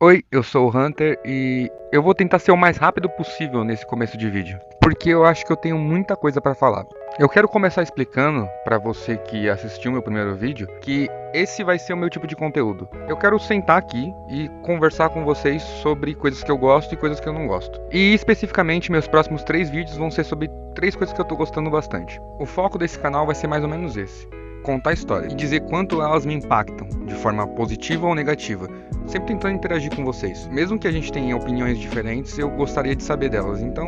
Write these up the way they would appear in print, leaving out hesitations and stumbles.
Oi, eu sou o Hunter e eu vou tentar ser o mais rápido possível nesse começo de vídeo, porque eu acho que eu tenho muita coisa pra falar. Eu quero começar explicando pra você que assistiu meu primeiro vídeo que esse vai ser o meu tipo de conteúdo. Eu quero sentar aqui e conversar com vocês sobre coisas que eu gosto e coisas que eu não gosto. E especificamente meus próximos 3 vídeos vão ser sobre 3 coisas que eu tô gostando bastante. O foco desse canal vai ser mais ou menos esse: contar histórias e dizer quanto elas me impactam, de forma positiva ou negativa, sempre tentando interagir com vocês. Mesmo que a gente tenha opiniões diferentes, eu gostaria de saber delas. Então,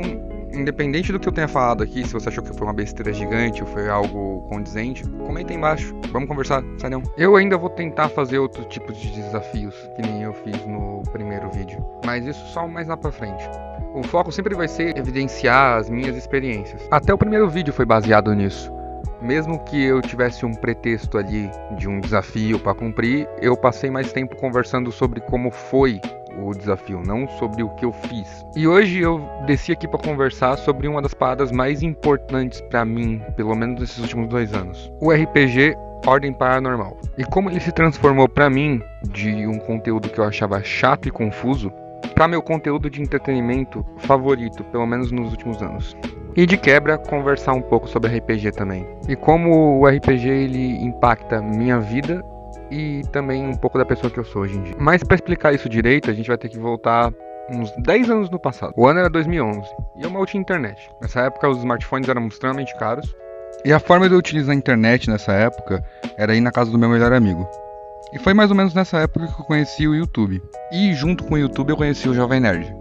independente do que eu tenha falado aqui, se você achou que foi uma besteira gigante ou foi algo condizente, comenta aí embaixo, vamos conversar, sério. Eu ainda vou tentar fazer outro tipo de desafios, que nem eu fiz no primeiro vídeo, mas isso só mais lá pra frente. O foco sempre vai ser evidenciar as minhas experiências. Até o primeiro vídeo foi baseado nisso. Mesmo que eu tivesse um pretexto ali de um desafio para cumprir, eu passei mais tempo conversando sobre como foi o desafio, não sobre o que eu fiz. E hoje eu desci aqui para conversar sobre uma das paradas mais importantes para mim, pelo menos nesses últimos 2 anos: o RPG Ordem Paranormal. E como ele se transformou para mim de um conteúdo que eu achava chato e confuso para meu conteúdo de entretenimento favorito, pelo menos nos últimos anos. E de quebra, conversar um pouco sobre RPG também. E como o RPG ele impacta minha vida e também um pouco da pessoa que eu sou hoje em dia. Mas para explicar isso direito, a gente vai ter que voltar uns 10 anos no passado. O ano era 2011 e eu mal tinha internet. Nessa época os smartphones eram extremamente caros. E a forma de eu utilizar a internet nessa época era ir na casa do meu melhor amigo. E foi mais ou menos nessa época que eu conheci o YouTube. E junto com o YouTube eu conheci o Jovem Nerd,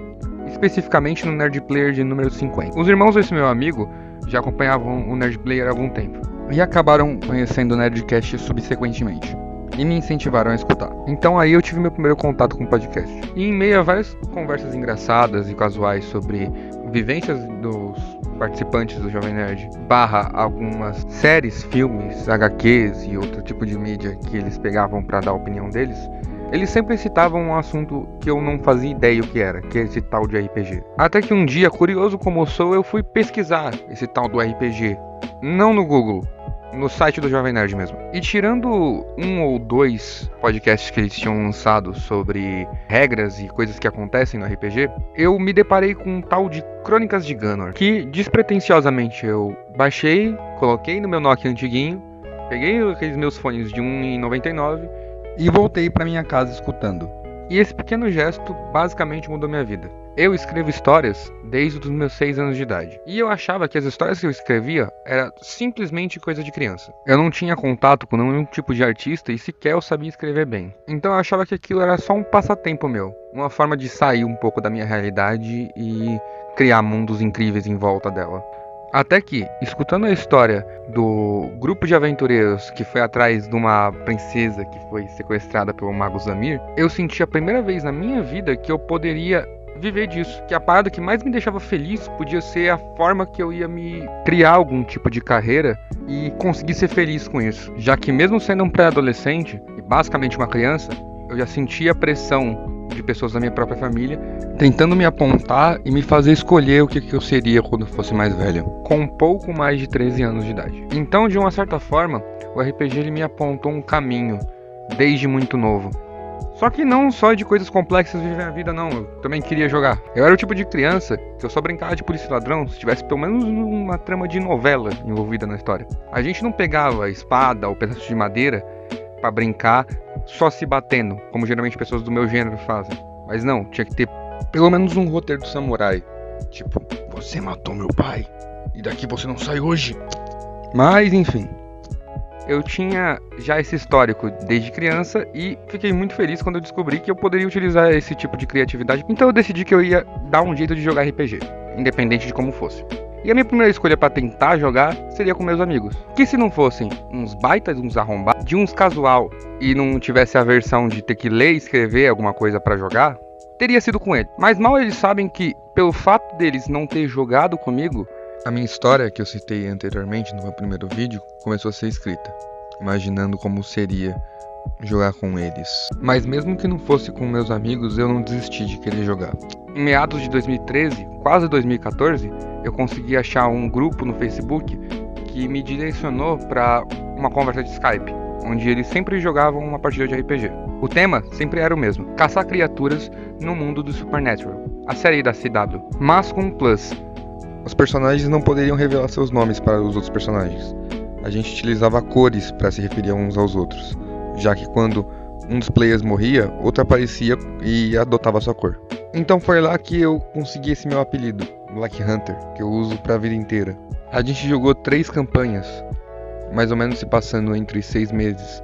especificamente no Nerd Player de número 50. Os irmãos desse meu amigo já acompanhavam o Nerd Player há algum tempo e acabaram conhecendo o Nerdcast subsequentemente e me incentivaram a escutar. Então aí eu tive meu primeiro contato com o podcast. E em meio a várias conversas engraçadas e casuais sobre vivências dos participantes do Jovem Nerd, barra algumas séries, filmes, HQs e outro tipo de mídia que eles pegavam para dar a opinião deles, eles sempre citavam um assunto que eu não fazia ideia o que era, que é esse tal de RPG. Até que um dia, curioso como eu sou, eu fui pesquisar esse tal do RPG. Não no Google, no site do Jovem Nerd mesmo. E tirando 1 ou 2 podcasts que eles tinham lançado sobre regras e coisas que acontecem no RPG, eu me deparei com um tal de Crônicas de Gannor, que despretensiosamente eu baixei, coloquei no meu Nokia antiguinho, peguei aqueles meus fones de R$1,99 e voltei para minha casa escutando. E esse pequeno gesto basicamente mudou minha vida. Eu escrevo histórias desde os meus 6 anos de idade. E eu achava que as histórias que eu escrevia era simplesmente coisa de criança. Eu não tinha contato com nenhum tipo de artista e sequer eu sabia escrever bem. Então eu achava que aquilo era só um passatempo meu, uma forma de sair um pouco da minha realidade e criar mundos incríveis em volta dela. Até que, escutando a história do grupo de aventureiros que foi atrás de uma princesa que foi sequestrada pelo mago Zamir, eu senti a primeira vez na minha vida que eu poderia viver disso. Que a parada que mais me deixava feliz podia ser a forma que eu ia me criar algum tipo de carreira e conseguir ser feliz com isso. Já que mesmo sendo um pré-adolescente e basicamente uma criança, eu já sentia a pressão de pessoas da minha própria família tentando me apontar e me fazer escolher o que eu seria quando fosse mais velho, com um pouco mais de 13 anos de idade. Então, de uma certa forma, o RPG ele me apontou um caminho desde muito novo. Só que não só de coisas complexas viver a vida, não. Eu também queria jogar. Eu era o tipo de criança que eu só brincava de polícia e ladrão se tivesse pelo menos uma trama de novela envolvida na história. A gente não pegava espada ou pedaço de madeira pra brincar só se batendo, como geralmente pessoas do meu gênero fazem. Mas não, tinha que ter pelo menos um roteiro do samurai. Tipo, você matou meu pai e daqui você não sai hoje. Mas enfim, eu tinha já esse histórico desde criança e fiquei muito feliz quando eu descobri que eu poderia utilizar esse tipo de criatividade. Então eu decidi que eu ia dar um jeito de jogar RPG, independente de como fosse. E a minha primeira escolha para tentar jogar seria com meus amigos, que se não fossem uns baitas, uns arrombados, de uns casual e não tivesse a versão de ter que ler e escrever alguma coisa para jogar, teria sido com eles. Mas mal eles sabem que, pelo fato deles não ter jogado comigo, a minha história que eu citei anteriormente no meu primeiro vídeo começou a ser escrita, imaginando como seria jogar com eles. Mas mesmo que não fosse com meus amigos, eu não desisti de querer jogar. Em meados de 2013, quase 2014, eu consegui achar um grupo no Facebook que me direcionou para uma conversa de Skype. onde eles sempre jogavam uma partida de RPG. O tema sempre era o mesmo: caçar criaturas no mundo do Supernatural, a série da CW, mas com um plus. Os personagens não poderiam revelar seus nomes para os outros personagens. A gente utilizava cores para se referir uns aos outros, já que quando um dos players morria, outro aparecia e adotava sua cor. Então foi lá que eu consegui esse meu apelido, Black Hunter, que eu uso pra vida inteira. A gente jogou 3 campanhas, mais ou menos se passando entre 6 meses,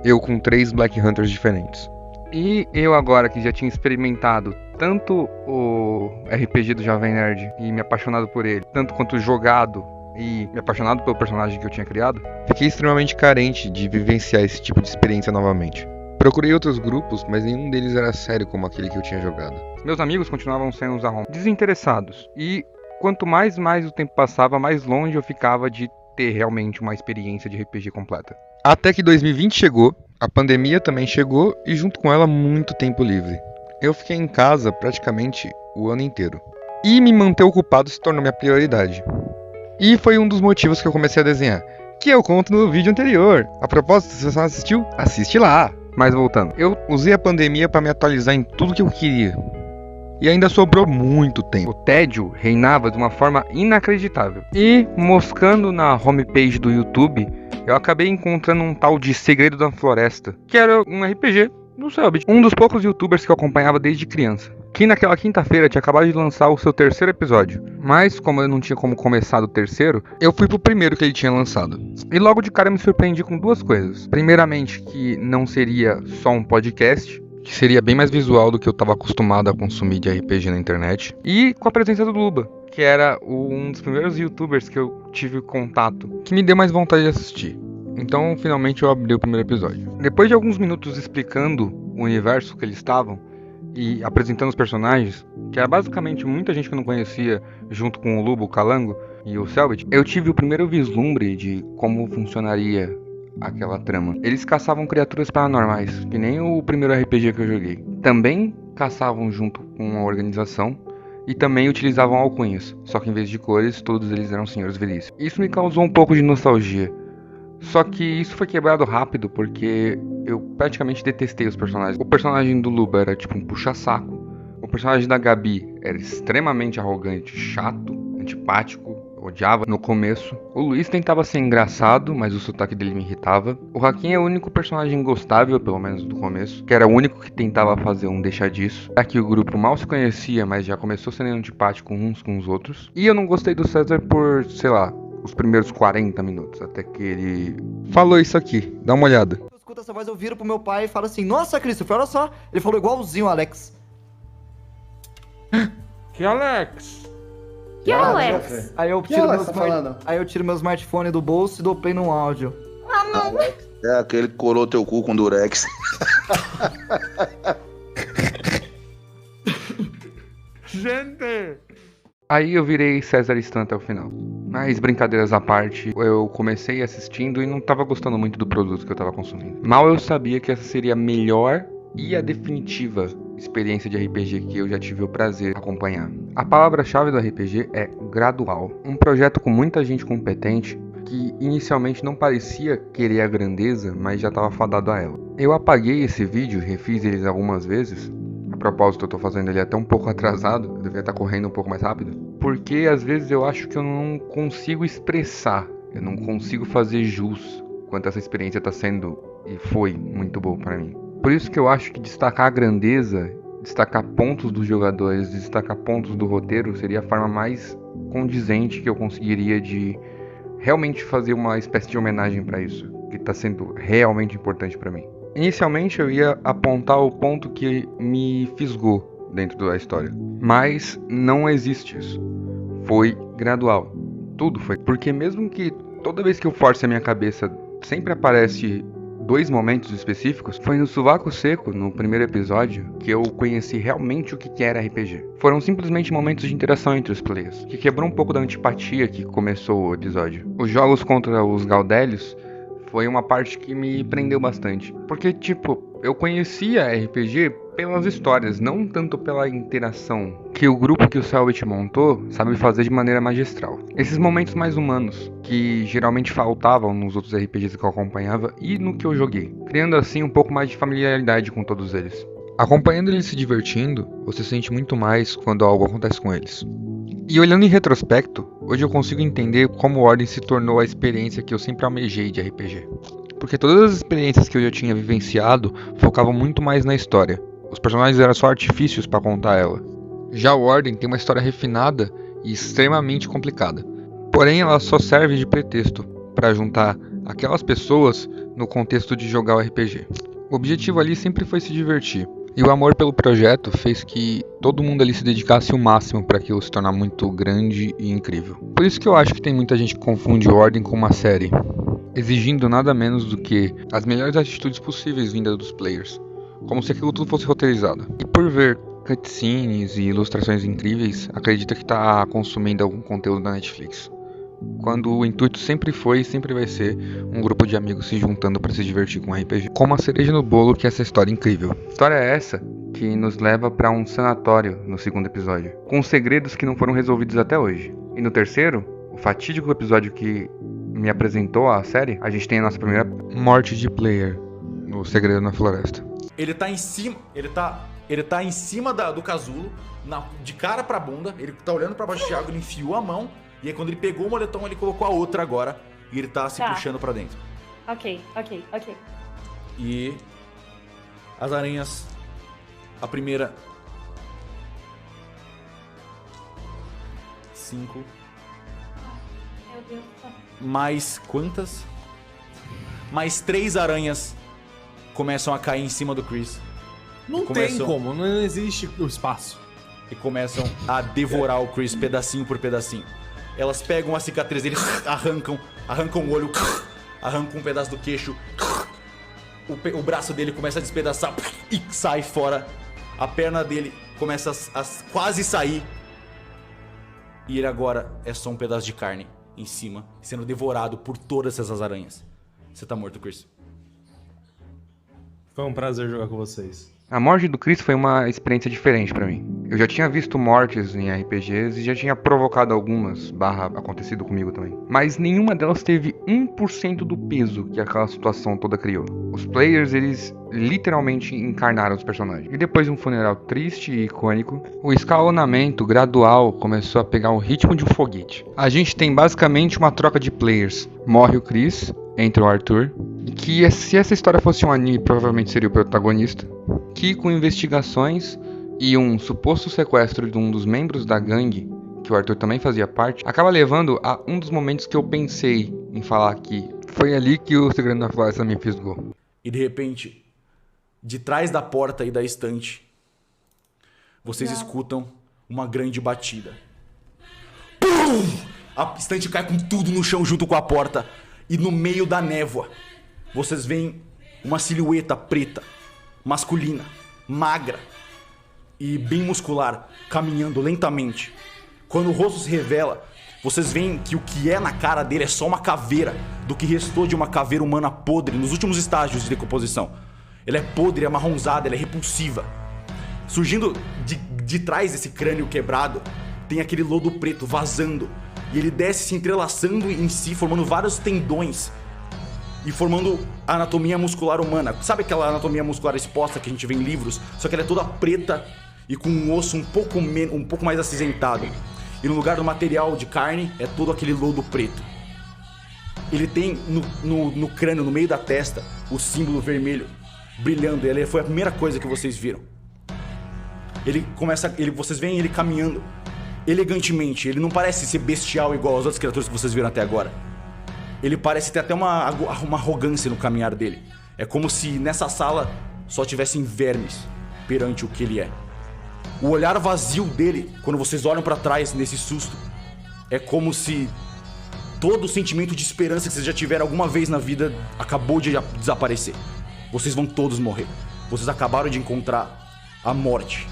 eu com 3 Black Hunters diferentes. E eu agora que já tinha experimentado tanto o RPG do Jovem Nerd e me apaixonado por ele, tanto quanto jogado e me apaixonado pelo personagem que eu tinha criado, fiquei extremamente carente de vivenciar esse tipo de experiência novamente. Procurei outros grupos, mas nenhum deles era sério como aquele que eu tinha jogado. Meus amigos continuavam sendo uns desinteressados, e quanto mais o tempo passava, mais longe eu ficava de ter realmente uma experiência de RPG completa. Até que 2020 chegou, a pandemia também chegou e junto com ela muito tempo livre. Eu fiquei em casa praticamente o ano inteiro. E me manter ocupado se tornou minha prioridade. E foi um dos motivos que eu comecei a desenhar, que eu conto no vídeo anterior. A propósito, se você não assistiu, assiste lá. Mas voltando, eu usei a pandemia para me atualizar em tudo que eu queria. E ainda sobrou muito tempo. O tédio reinava de uma forma inacreditável. E, moscando na homepage do YouTube, eu acabei encontrando um tal de Segredo da Floresta, que era um RPG do Selbit, um dos poucos youtubers que eu acompanhava desde criança, que naquela quinta-feira tinha acabado de lançar o seu 3º episódio. Mas, como eu não tinha como começar do 3º, eu fui pro primeiro que ele tinha lançado. E logo de cara eu me surpreendi com 2 coisas. Primeiramente, que não seria só um podcast, que seria bem mais visual do que eu estava acostumado a consumir de RPG na internet. E com a presença do Luba, que era um dos primeiros youtubers que eu tive contato, que me deu mais vontade de assistir. Então, finalmente eu abri o primeiro episódio. Depois de alguns minutos explicando o universo que eles estavam e apresentando os personagens, que era basicamente muita gente que eu não conhecia, junto com o Luba, o Calango e o Selbit, eu tive o primeiro vislumbre de como funcionaria aquela trama. Eles caçavam criaturas paranormais, que nem o primeiro RPG que eu joguei. Também caçavam junto com a organização e também utilizavam alcunhas, só que em vez de cores, todos eles eram senhores velhices. Isso me causou um pouco de nostalgia. Só que isso foi quebrado rápido porque eu praticamente detestei os personagens. O personagem do Luba era tipo um puxa-saco. O personagem da Gabi era extremamente arrogante, chato, antipático. Odiava no começo. O Luiz tentava ser engraçado, mas o sotaque dele me irritava. O Hakim é o único personagem gostável, pelo menos do começo, que era o único que tentava fazer um deixa disso. Aqui o grupo mal se conhecia, mas já começou sendo antipático uns com os outros. E eu não gostei do César por, sei lá, os primeiros 40 minutos, até que ele falou isso aqui. Dá uma olhada. Eu escuto essa voz, eu viro pro meu pai e falo assim: nossa, Christopher, olha só. Ele falou igualzinho o Alex. Que Alex? Que Alex? Aí eu Que tiro, Alex tá falando? aí eu tiro meu smartphone do bolso e dou play num áudio. É aquele que colou teu cu com durex. Gente! Aí eu virei César Stan até o final. Mas brincadeiras à parte, eu comecei assistindo e não tava gostando muito do produto que eu tava consumindo. Mal eu sabia que essa seria a melhor e a definitiva experiência de RPG que eu já tive o prazer de acompanhar. A palavra-chave do RPG é gradual. Um projeto com muita gente competente que inicialmente não parecia querer a grandeza, mas já estava fadado a ela. Eu apaguei esse vídeo, refiz ele algumas vezes. A propósito, eu tô fazendo ele até um pouco atrasado, eu devia estar correndo um pouco mais rápido, porque às vezes eu acho que eu não consigo expressar, eu não consigo fazer jus quanto essa experiência tá sendo e foi muito boa para mim. Por isso que eu acho que destacar a grandeza, destacar pontos dos jogadores, destacar pontos do roteiro seria a forma mais condizente que eu conseguiria de realmente fazer uma espécie de homenagem para isso, que está sendo realmente importante para mim. Inicialmente eu ia apontar o ponto que me fisgou dentro da história, mas não existe isso. Foi gradual, tudo foi. Porque mesmo que toda vez que eu force a minha cabeça sempre aparece 2 momentos específicos, foi no Sovaco Seco, no primeiro episódio, que eu conheci realmente o que era RPG. Foram simplesmente momentos de interação entre os players, que quebrou um pouco da antipatia que começou o episódio. Os jogos contra os Gaudélios foi uma parte que me prendeu bastante. Porque, tipo, eu conhecia RPG pelas histórias, não tanto pela interação que o grupo que o Cellbit montou sabe fazer de maneira magistral. Esses momentos mais humanos, que geralmente faltavam nos outros RPGs que eu acompanhava e no que eu joguei, criando assim um pouco mais de familiaridade com todos eles. Acompanhando eles se divertindo, você sente muito mais quando algo acontece com eles. E olhando em retrospecto, hoje eu consigo entender como Ordem se tornou a experiência que eu sempre almejei de RPG. Porque todas as experiências que eu já tinha vivenciado focavam muito mais na história. Os personagens eram só artifícios para contar ela. Já o Ordem tem uma história refinada e extremamente complicada. Porém, ela só serve de pretexto para juntar aquelas pessoas no contexto de jogar o RPG. O objetivo ali sempre foi se divertir. E o amor pelo projeto fez que todo mundo ali se dedicasse o máximo para aquilo se tornar muito grande e incrível. Por isso que eu acho que tem muita gente que confunde o Ordem com uma série, exigindo nada menos do que as melhores atitudes possíveis vindas dos players, como se aquilo tudo fosse roteirizado. E por ver cutscenes e ilustrações incríveis, acredita que está consumindo algum conteúdo da Netflix. Quando o intuito sempre foi e sempre vai ser um grupo de amigos se juntando para se divertir com RPG. Como a cereja no bolo que é essa história incrível. História é essa que nos leva para um sanatório no segundo episódio, com segredos que não foram resolvidos até hoje. E no terceiro, o fatídico episódio que me apresentou a série, a gente tem a nossa primeira morte de player no Segredo na Floresta. Ele tá em cima, ele tá em cima do casulo, de cara pra bunda, ele tá olhando pra baixo de água, ele enfiou a mão. E aí quando ele pegou o moletom, ele colocou a outra agora. E ele tá se puxando pra dentro. Ok. E as aranhas. A primeira. 5. Meu Deus. Mais quantas? Mais 3 aranhas começam a cair em cima do Chris. Não tem como, não existe o espaço. E começam a devorar o Chris pedacinho por pedacinho. Elas pegam a cicatriz dele, arrancam o olho, arrancam um pedaço do queixo. O braço dele começa a despedaçar e sai fora. A perna dele começa a quase sair. E ele agora é só um pedaço de carne em cima, sendo devorado por todas essas aranhas. Você tá morto, Chris. Foi um prazer jogar com vocês. A morte do Chris foi uma experiência diferente pra mim. Eu já tinha visto mortes em RPGs e já tinha provocado algumas, acontecido comigo também. Mas nenhuma delas teve 1% do peso que aquela situação toda criou. Os players, eles literalmente encarnaram os personagens. E depois de um funeral triste e icônico, o escalonamento gradual começou a pegar o ritmo de um foguete. A gente tem basicamente uma troca de players. Morre o Chris, entra o Arthur, e que se essa história fosse um anime, provavelmente seria o protagonista, que com investigações e um suposto sequestro de um dos membros da gangue, que o Arthur também fazia parte, acaba levando a um dos momentos que eu pensei em falar aqui. Foi ali que o Segredo na Floresta me fisgou. E de repente, de trás da porta e da estante, vocês escutam uma grande batida. Pum! A estante cai com tudo no chão junto com a porta. E no meio da névoa, vocês veem uma silhueta preta, masculina, magra e bem muscular, caminhando lentamente. Quando o rosto se revela, vocês veem que o que é na cara dele é só uma caveira, do que restou de uma caveira humana podre nos últimos estágios de decomposição. Ela é podre, é amarronzada, ela é repulsiva. Surgindo de trás desse crânio quebrado, tem aquele lodo preto vazando. E ele desce se entrelaçando em si, formando vários tendões. E formando a anatomia muscular humana. Sabe aquela anatomia muscular exposta que a gente vê em livros? Só que ela é toda preta e com um osso um pouco mais acinzentado. E no lugar do material de carne é todo aquele lodo preto. Ele tem no crânio, no meio da testa, o símbolo vermelho brilhando. Ele foi a primeira coisa que vocês viram. Vocês veem ele caminhando elegantemente. Ele não parece ser bestial igual as outras criaturas que vocês viram até agora. Ele parece ter até uma arrogância no caminhar dele. É como se nessa sala só tivessem vermes perante o que ele é. O olhar vazio dele, quando vocês olham pra trás nesse susto, é como se todo o sentimento de esperança que vocês já tiveram alguma vez na vida acabou de desaparecer. Vocês vão todos morrer. Vocês acabaram de encontrar a morte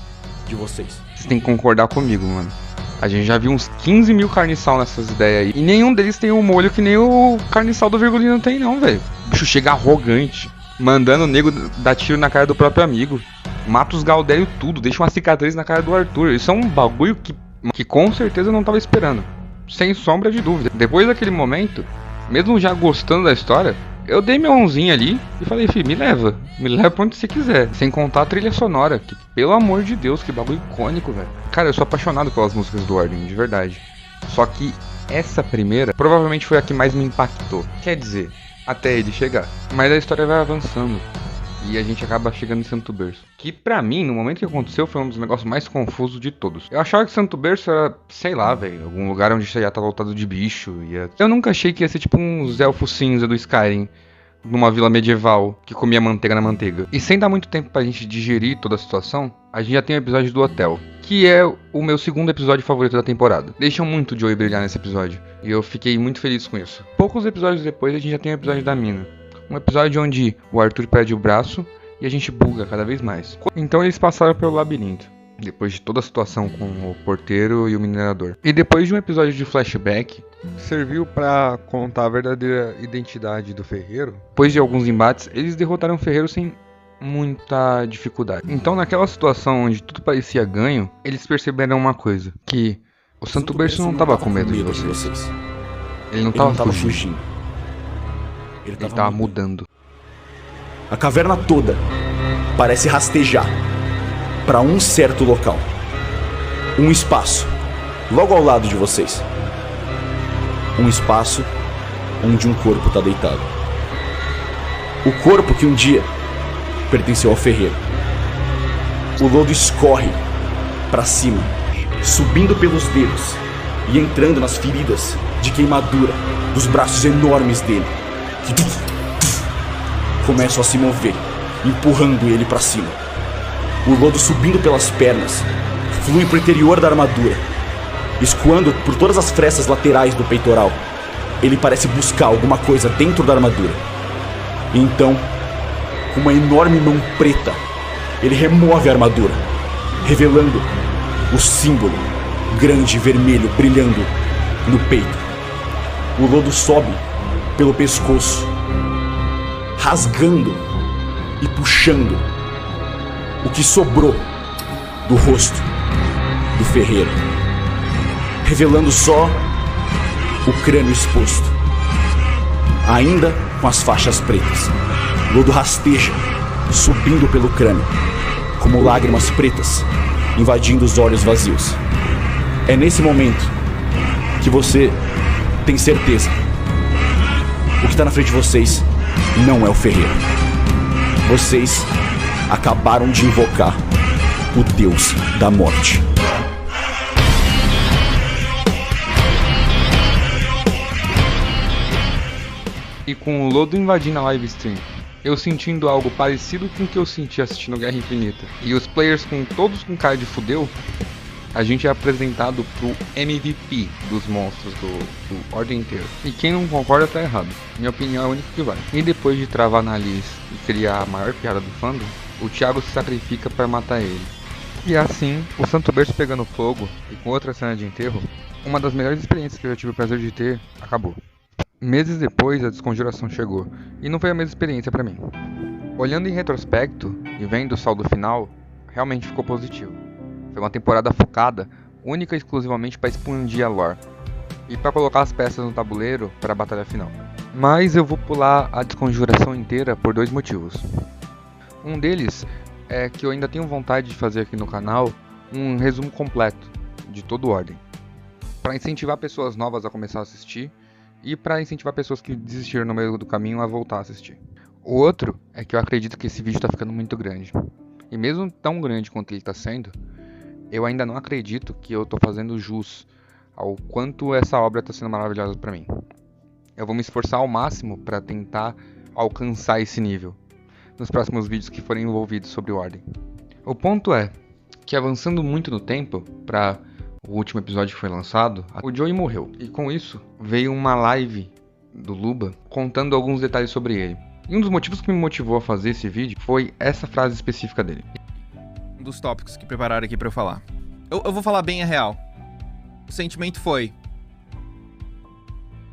de vocês. Vocês têm que concordar comigo, mano. A gente já viu uns 15 mil carniçal nessas ideias aí. E nenhum deles tem um molho que nem o carniçal do Virgulino tem não, velho. O bicho chega arrogante, mandando o nego dar tiro na cara do próprio amigo. mata os Galdério tudo, deixa uma cicatriz na cara do Arthur. Isso é um bagulho que com certeza eu não tava esperando. Sem sombra de dúvida. Depois daquele momento, mesmo já gostando da história, eu dei meu onzinho ali e falei, filho, me leva pra onde você quiser. Sem contar a trilha sonora, que pelo amor de Deus, que bagulho icônico, velho. Cara, eu sou apaixonado pelas músicas do Ordem, de verdade. Só que essa primeira provavelmente foi a que mais me impactou. Quer dizer, até ele chegar. Mas a história vai avançando e a gente acaba chegando em Santo Berço. Que pra mim, no momento que aconteceu, foi um dos negócios mais confusos de todos. Eu achava que Santo Berço era, sei lá, velho, algum lugar onde já tá lotado de bicho. Eu nunca achei que ia ser tipo uns elfos cinza do Skyrim, numa vila medieval que comia manteiga na manteiga. E sem dar muito tempo pra gente digerir toda a situação, a gente já tem o episódio do hotel, que é o meu segundo episódio favorito da temporada. Deixam muito o Joey brilhar nesse episódio, e eu fiquei muito feliz com isso. Poucos episódios depois a gente já tem o episódio da mina. Um episódio onde o Arthur perde o braço e a gente buga cada vez mais. Então eles passaram pelo labirinto, depois de toda a situação com o porteiro e o minerador. E depois de um episódio de flashback, serviu pra contar a verdadeira identidade do ferreiro. Depois de alguns embates, eles derrotaram o ferreiro sem muita dificuldade. Então naquela situação onde tudo parecia ganho, eles perceberam uma coisa, que o Santo Berço não tava com medo de vocês. Ele não tava fugindo. Ele tava mudando. A caverna toda parece rastejar para um certo local. Um espaço logo ao lado de vocês. Um espaço onde um corpo tá deitado. O corpo que um dia pertenceu ao ferreiro. O lodo escorre para cima, subindo pelos dedos e entrando nas feridas de queimadura dos braços enormes dele, que começam a se mover, empurrando ele para cima. O lodo subindo pelas pernas flui pro interior da armadura, escoando por todas as frestas laterais do peitoral. Ele parece buscar alguma coisa dentro da armadura. E então, com uma enorme mão preta, ele remove a armadura, revelando o símbolo grande vermelho brilhando no peito. O lodo sobe pelo pescoço, rasgando e puxando o que sobrou do rosto do ferreiro, revelando só o crânio exposto, ainda com as faixas pretas. O lodo rasteja, subindo pelo crânio, como lágrimas pretas invadindo os olhos vazios. É nesse momento que você tem certeza. O que está na frente de vocês não é o ferreiro. Vocês acabaram de invocar o Deus da Morte. E com o lodo invadindo a live stream, eu sentindo algo parecido com o que eu senti assistindo Guerra Infinita, e os players todos com cara de fudeu, a gente é apresentado pro MVP dos monstros do Ordem inteiro. E quem não concorda tá errado. Minha opinião é a única que vale. E depois de travar nariz e criar a maior piada do fandom, o Thiago se sacrifica para matar ele. E assim, o Santo Berço pegando fogo e com outra cena de enterro, uma das melhores experiências que eu já tive o prazer de ter, acabou. Meses depois, a desconjuração chegou, e não foi a mesma experiência pra mim. Olhando em retrospecto e vendo o saldo final, realmente ficou positivo. Foi uma temporada focada, única e exclusivamente para expandir a lore, e para colocar as peças no tabuleiro para a batalha final. Mas eu vou pular a desconjuração inteira por dois motivos. Um deles é que eu ainda tenho vontade de fazer aqui no canal um resumo completo de todo o Ordem, para incentivar pessoas novas a começar a assistir, e para incentivar pessoas que desistiram no meio do caminho a voltar a assistir. O outro é que eu acredito que esse vídeo está ficando muito grande. E mesmo tão grande quanto ele está sendo, eu ainda não acredito que eu estou fazendo jus ao quanto essa obra está sendo maravilhosa para mim. Eu vou me esforçar ao máximo para tentar alcançar esse nível nos próximos vídeos que forem envolvidos sobre o Ordem. O ponto é que, avançando muito no tempo, para o último episódio que foi lançado, o Joey morreu. E com isso, veio uma live do Luba contando alguns detalhes sobre ele. E um dos motivos que me motivou a fazer esse vídeo foi essa frase específica dele. Um dos tópicos que prepararam aqui pra eu falar. Eu vou falar bem a real. O sentimento foi...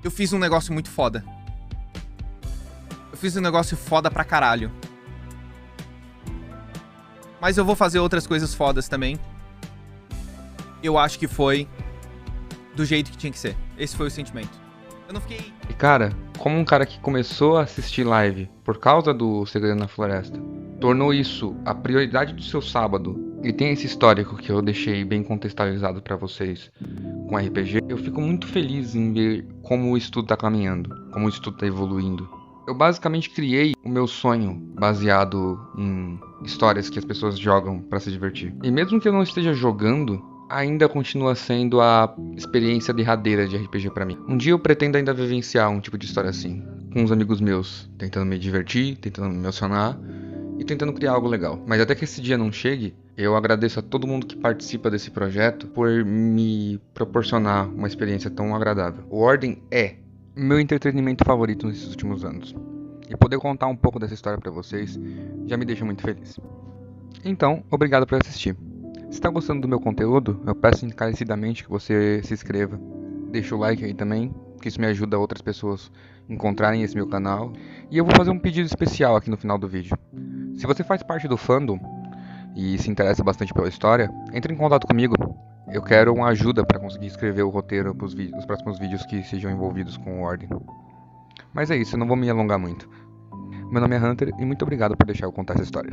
eu fiz um negócio muito foda. Eu fiz um negócio foda pra caralho. mas eu vou fazer outras coisas fodas também. Eu acho que foi do jeito que tinha que ser. Esse foi o sentimento. Eu não fiquei... E cara, como um cara que começou a assistir live por causa do Segredo na Floresta, tornou isso a prioridade do seu sábado, e tem esse histórico que eu deixei bem contextualizado pra vocês com RPG, eu fico muito feliz em ver como o estudo tá caminhando, como o estudo tá evoluindo. Eu basicamente criei o meu sonho baseado em histórias que as pessoas jogam pra se divertir. E mesmo que eu não esteja jogando, ainda continua sendo a experiência derradeira de RPG pra mim. Um dia eu pretendo ainda vivenciar um tipo de história assim, com uns amigos meus, tentando me divertir, tentando me emocionar e tentando criar algo legal. Mas até que esse dia não chegue, eu agradeço a todo mundo que participa desse projeto por me proporcionar uma experiência tão agradável. O Ordem é meu entretenimento favorito nesses últimos anos. E poder contar um pouco dessa história pra vocês já me deixa muito feliz. Então, obrigado por assistir. Se está gostando do meu conteúdo, eu peço encarecidamente que você se inscreva. Deixa o like aí também, que isso me ajuda outras pessoas a encontrarem esse meu canal. E eu vou fazer um pedido especial aqui no final do vídeo. Se você faz parte do fandom e se interessa bastante pela história, entre em contato comigo. Eu quero uma ajuda para conseguir escrever o roteiro para os próximos vídeos que sejam envolvidos com o Ordem. Mas é isso, eu não vou me alongar muito. Meu nome é Hunter e muito obrigado por deixar eu contar essa história.